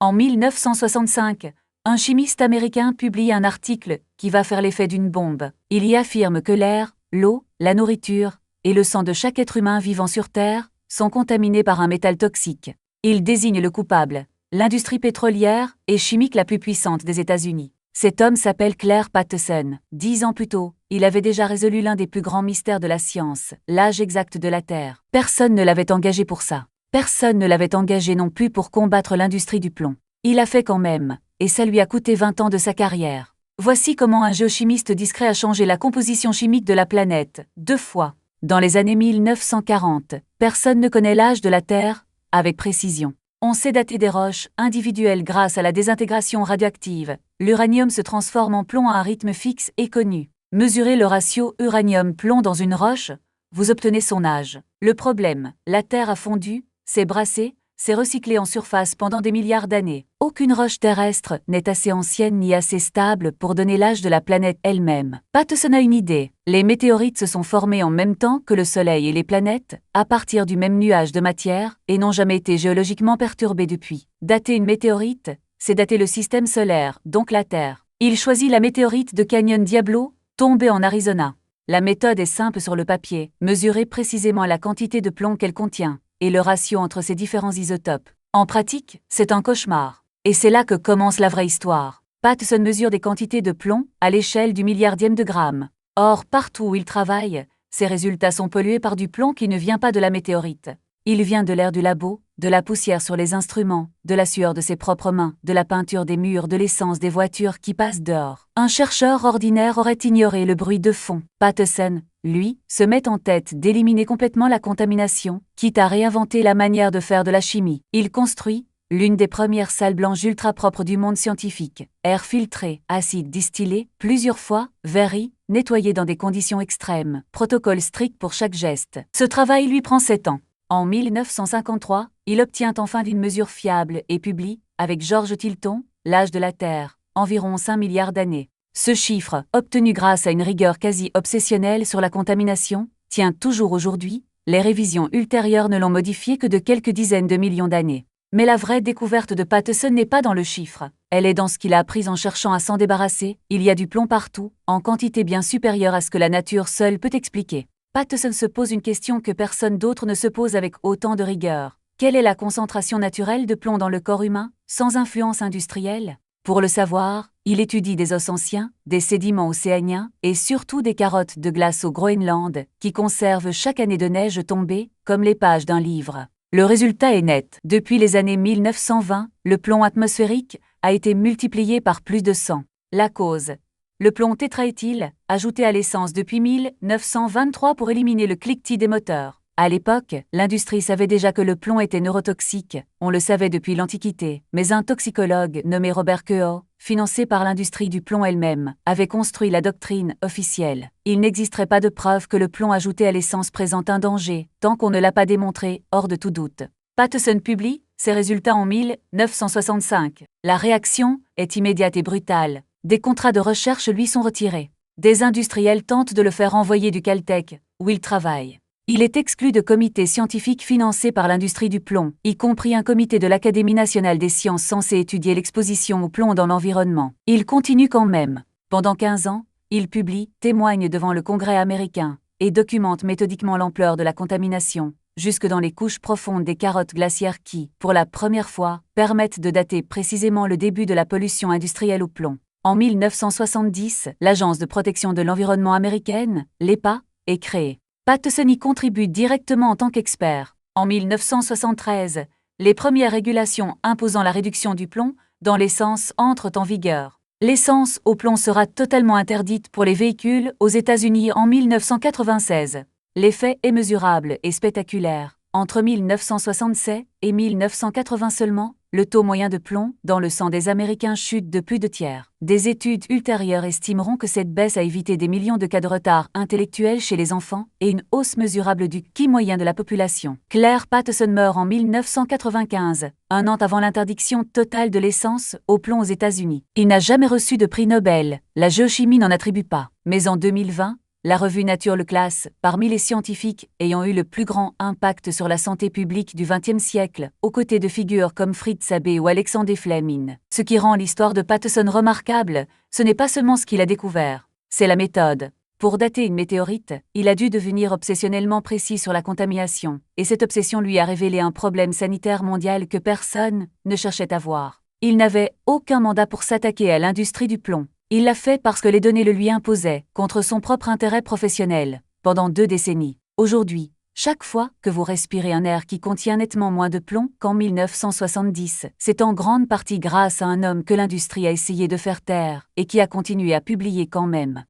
En 1965, un chimiste américain publie un article qui va faire l'effet d'une bombe. Il y affirme que l'air, l'eau, la nourriture et le sang de chaque être humain vivant sur Terre sont contaminés par un métal toxique. Il désigne le coupable, l'industrie pétrolière et chimique la plus puissante des États-Unis. Cet homme s'appelle Clair Patterson. 10 ans plus tôt, il avait déjà résolu l'un des plus grands mystères de la science, l'âge exact de la Terre. Personne ne l'avait engagé pour ça. Personne ne l'avait engagé non plus pour combattre l'industrie du plomb. Il l'a fait quand même, et ça lui a coûté 20 ans de sa carrière. Voici comment un géochimiste discret a changé la composition chimique de la planète, 2 fois. Dans les années 1940, personne ne connaît l'âge de la Terre avec précision. On sait dater des roches individuelles grâce à la désintégration radioactive. L'uranium se transforme en plomb à un rythme fixe et connu. Mesurez le ratio uranium-plomb dans une roche, vous obtenez son âge. Le problème, la Terre a fondu, s'est brassée, s'est recyclée en surface pendant des milliards d'années. Aucune roche terrestre n'est assez ancienne ni assez stable pour donner l'âge de la planète elle-même. Patterson a une idée. Les météorites se sont formés en même temps que le Soleil et les planètes, à partir du même nuage de matière, et n'ont jamais été géologiquement perturbés depuis. Dater une météorite, c'est dater le système solaire, donc la Terre. Il choisit la météorite de Canyon Diablo, tombée en Arizona. La méthode est simple sur le papier, mesurer précisément la quantité de plomb qu'elle contient et le ratio entre ces différents isotopes. En pratique, c'est un cauchemar. Et c'est là que commence la vraie histoire. Patterson mesure des quantités de plomb à l'échelle du milliardième de gramme. Or, partout où il travaille, ses résultats sont pollués par du plomb qui ne vient pas de la météorite. Il vient de l'air du labo, de la poussière sur les instruments, de la sueur de ses propres mains, de la peinture des murs, de l'essence des voitures qui passent dehors. Un chercheur ordinaire aurait ignoré le bruit de fond. Patterson, lui, se met en tête d'éliminer complètement la contamination, quitte à réinventer la manière de faire de la chimie. Il construit l'une des premières salles blanches ultra propres du monde scientifique. Air filtré, acide distillé, plusieurs fois, verri, nettoyé dans des conditions extrêmes. Protocole strict pour chaque geste. Ce travail lui prend 7 ans. En 1953, il obtient enfin une mesure fiable et publie, avec George Tilton, l'âge de la Terre, environ 5 milliards d'années. Ce chiffre, obtenu grâce à une rigueur quasi obsessionnelle sur la contamination, tient toujours aujourd'hui. Les révisions ultérieures ne l'ont modifié que de quelques dizaines de millions d'années. Mais la vraie découverte de Patterson n'est pas dans le chiffre. Elle est dans ce qu'il a appris en cherchant à s'en débarrasser. Il y a du plomb partout, en quantité bien supérieure à ce que la nature seule peut expliquer. Patterson se pose une question que personne d'autre ne se pose avec autant de rigueur. Quelle est la concentration naturelle de plomb dans le corps humain, sans influence industrielle? Pour le savoir, il étudie des os anciens, des sédiments océaniens et surtout des carottes de glace au Groenland, qui conservent chaque année de neige tombée, comme les pages d'un livre. Le résultat est net. Depuis les années 1920, le plomb atmosphérique a été multiplié par plus de 100. La cause: le plomb tétraéthyle, ajouté à l'essence depuis 1923 pour éliminer le cliquetis des moteurs. À l'époque, l'industrie savait déjà que le plomb était neurotoxique, on le savait depuis l'Antiquité, mais un toxicologue nommé Robert Koch, financé par l'industrie du plomb elle-même, avait construit la doctrine officielle. Il n'existerait pas de preuve que le plomb ajouté à l'essence présente un danger, tant qu'on ne l'a pas démontré, hors de tout doute. Patterson publie ses résultats en 1965. La réaction est immédiate et brutale. Des contrats de recherche lui sont retirés. Des industriels tentent de le faire envoyer du Caltech, où il travaille. Il est exclu de comités scientifiques financés par l'industrie du plomb, y compris un comité de l'Académie nationale des sciences censé étudier l'exposition au plomb dans l'environnement. Il continue quand même. Pendant 15 ans, il publie, témoigne devant le Congrès américain et documente méthodiquement l'ampleur de la contamination, jusque dans les couches profondes des carottes glaciaires qui, pour la première fois, permettent de dater précisément le début de la pollution industrielle au plomb. En 1970, l'Agence de protection de l'environnement américaine, l'EPA, est créée. Patterson y contribue directement en tant qu'expert. En 1973, les premières régulations imposant la réduction du plomb dans l'essence entrent en vigueur. L'essence au plomb sera totalement interdite pour les véhicules aux États-Unis en 1996. L'effet est mesurable et spectaculaire. Entre 1967 et 1980 seulement, le taux moyen de plomb dans le sang des Américains chute de plus de tiers. Des études ultérieures estimeront que cette baisse a évité des millions de cas de retard intellectuel chez les enfants et une hausse mesurable du QI moyen de la population. Clair Patterson meurt en 1995, un an avant l'interdiction totale de l'essence au plomb aux États-Unis. Il n'a jamais reçu de prix Nobel, la géochimie n'en attribue pas. Mais en 2020, La revue Nature le classe parmi les scientifiques ayant eu le plus grand impact sur la santé publique du XXe siècle, aux côtés de figures comme Fritz Abbé ou Alexander Fleming. Ce qui rend l'histoire de Patterson remarquable, ce n'est pas seulement ce qu'il a découvert, c'est la méthode. Pour dater une météorite, il a dû devenir obsessionnellement précis sur la contamination, et cette obsession lui a révélé un problème sanitaire mondial que personne ne cherchait à voir. Il n'avait aucun mandat pour s'attaquer à l'industrie du plomb. Il l'a fait parce que les données le lui imposaient, contre son propre intérêt professionnel, pendant 2 décennies. Aujourd'hui, chaque fois que vous respirez un air qui contient nettement moins de plomb qu'en 1970, c'est en grande partie grâce à un homme que l'industrie a essayé de faire taire et qui a continué à publier quand même.